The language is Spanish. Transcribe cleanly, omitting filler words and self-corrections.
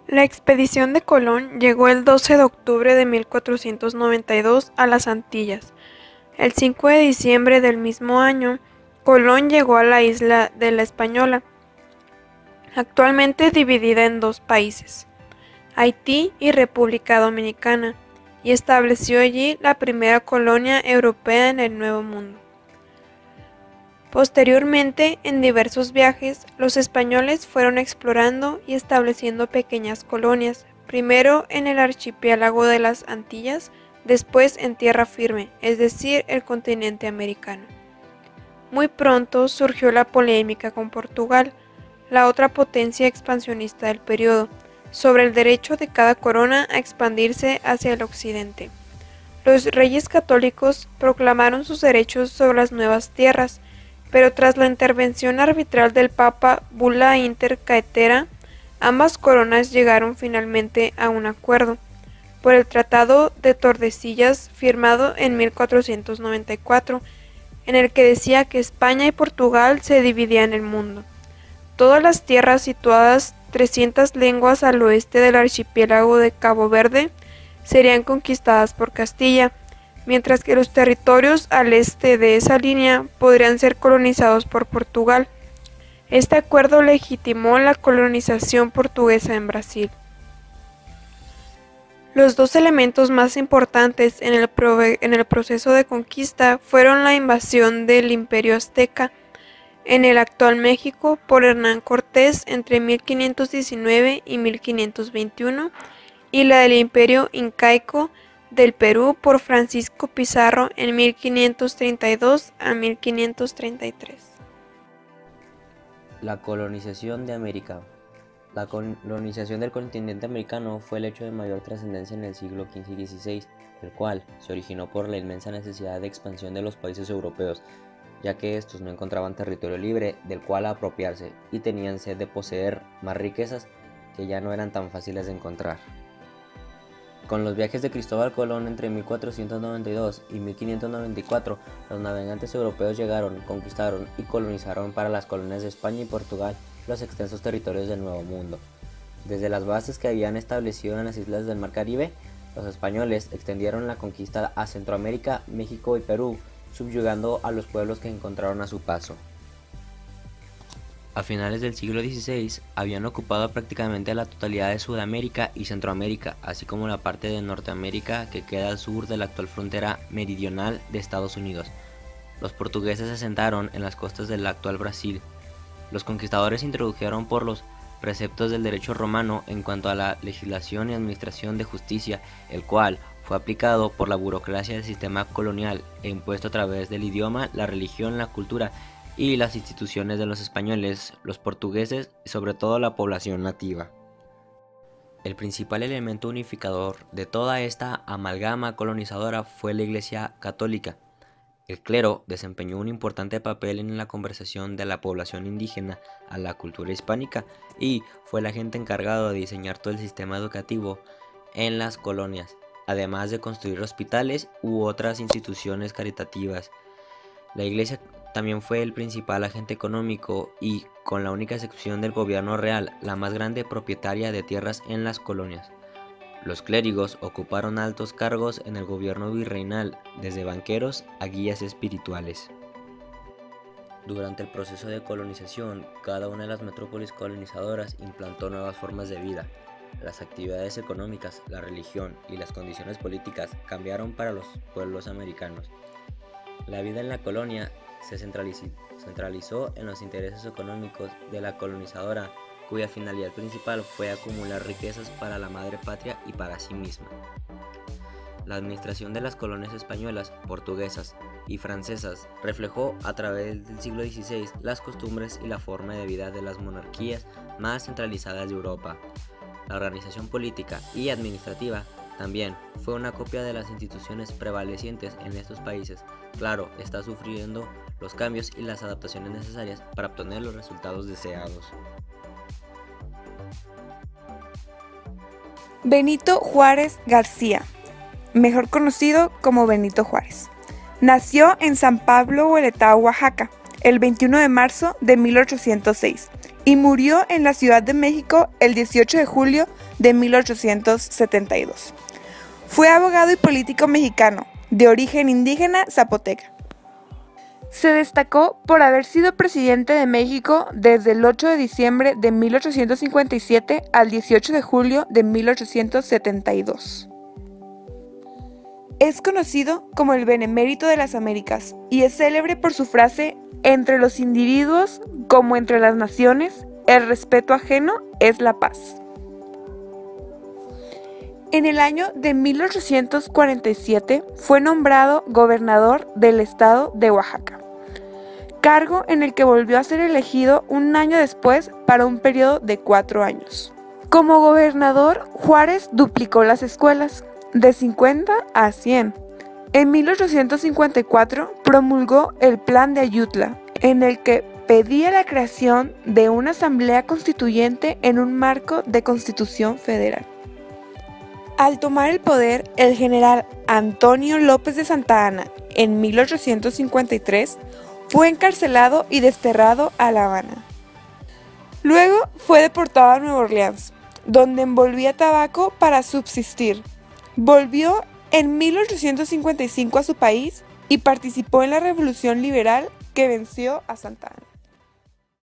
La expedición de Colón llegó el 12 de octubre de 1492 a las Antillas. El 5 de diciembre del mismo año, Colón llegó a la isla de La Española, actualmente dividida en dos países, Haití y República Dominicana, y estableció allí la primera colonia europea en el Nuevo Mundo. Posteriormente, en diversos viajes, los españoles fueron explorando y estableciendo pequeñas colonias, primero en el archipiélago de las Antillas, después en tierra firme, es decir, el continente americano. Muy pronto surgió la polémica con Portugal, la otra potencia expansionista del periodo, sobre el derecho de cada corona a expandirse hacia el occidente. Los reyes católicos proclamaron sus derechos sobre las nuevas tierras, pero tras la intervención arbitral del Papa Bula Inter Caetera, ambas coronas llegaron finalmente a un acuerdo, por el Tratado de Tordesillas firmado en 1494, en el que decía que España y Portugal se dividían el mundo. Todas las tierras situadas 300 leguas al oeste del archipiélago de Cabo Verde serían conquistadas por Castilla, mientras que los territorios al este de esa línea podrían ser colonizados por Portugal. Este acuerdo legitimó la colonización portuguesa en Brasil. Los dos elementos más importantes en el proceso de conquista fueron la invasión del Imperio Azteca en el actual México por Hernán Cortés entre 1519 y 1521 y la del Imperio Incaico del Perú por Francisco Pizarro en 1532 a 1533. La colonización de América. La colonización del continente americano fue el hecho de mayor trascendencia en el siglo XV y XVI, el cual se originó por la inmensa necesidad de expansión de los países europeos, ya que estos no encontraban territorio libre del cual apropiarse y tenían sed de poseer más riquezas que ya no eran tan fáciles de encontrar. Con los viajes de Cristóbal Colón entre 1492 y 1594, los navegantes europeos llegaron, conquistaron y colonizaron para las colonias de España y Portugal los extensos territorios del Nuevo Mundo. Desde las bases que habían establecido en las islas del Mar Caribe, los españoles extendieron la conquista a Centroamérica, México y Perú, subyugando a los pueblos que encontraron a su paso. A finales del siglo XVI habían ocupado prácticamente la totalidad de Sudamérica y Centroamérica, así como la parte de Norteamérica que queda al sur de la actual frontera meridional de Estados Unidos. Los portugueses se asentaron en las costas del actual Brasil. Los conquistadores introdujeron por los preceptos del derecho romano en cuanto a la legislación y administración de justicia, el cual fue aplicado por la burocracia del sistema colonial e impuesto a través del idioma, la religión, la cultura y las instituciones de los españoles, los portugueses y sobre todo la población nativa. El principal elemento unificador de toda esta amalgama colonizadora fue la Iglesia Católica. El clero desempeñó un importante papel en la conversión de la población indígena a la cultura hispánica y fue el agente encargado de diseñar todo el sistema educativo en las colonias, además de construir hospitales u otras instituciones caritativas. La Iglesia también fue el principal agente económico y, con la única excepción del gobierno real, la más grande propietaria de tierras en las colonias. Los clérigos ocuparon altos cargos en el gobierno virreinal, desde banqueros a guías espirituales. Durante el proceso de colonización, cada una de las metrópolis colonizadoras implantó nuevas formas de vida. Las actividades económicas, la religión y las condiciones políticas cambiaron para los pueblos americanos. La vida en la colonia se centralizó en los intereses económicos de la colonizadora, cuya finalidad principal fue acumular riquezas para la madre patria y para sí misma. La administración de las colonias españolas, portuguesas y francesas reflejó a través del siglo XVI las costumbres y la forma de vida de las monarquías más centralizadas de Europa. La organización política y administrativa también fue una copia de las instituciones prevalecientes en estos países. Claro, está sufriendo los cambios y las adaptaciones necesarias para obtener los resultados deseados. Benito Juárez García, mejor conocido como Benito Juárez, nació en San Pablo, Huehuetlán, Oaxaca, el 21 de marzo de 1806 y murió en la Ciudad de México el 18 de julio de 1872. Fue abogado y político mexicano, de origen indígena zapoteca. Se destacó por haber sido presidente de México desde el 8 de diciembre de 1857 al 18 de julio de 1872. Es conocido como el Benemérito de las Américas y es célebre por su frase: entre los individuos, como entre las naciones, el respeto ajeno es la paz. En el año de 1847 fue nombrado gobernador del estado de Oaxaca, cargo en el que volvió a ser elegido un año después para un periodo de 4 años. Como gobernador, Juárez duplicó las escuelas, de 50 a 100. En 1854 promulgó el Plan de Ayutla, en el que pedía la creación de una asamblea constituyente en un marco de constitución federal. Al tomar el poder, el general Antonio López de Santa Anna, en 1853, fue encarcelado y desterrado a La Habana. Luego fue deportado a Nueva Orleans, donde envolvía tabaco para subsistir. Volvió en 1855 a su país y participó en la Revolución Liberal que venció a Santa Anna.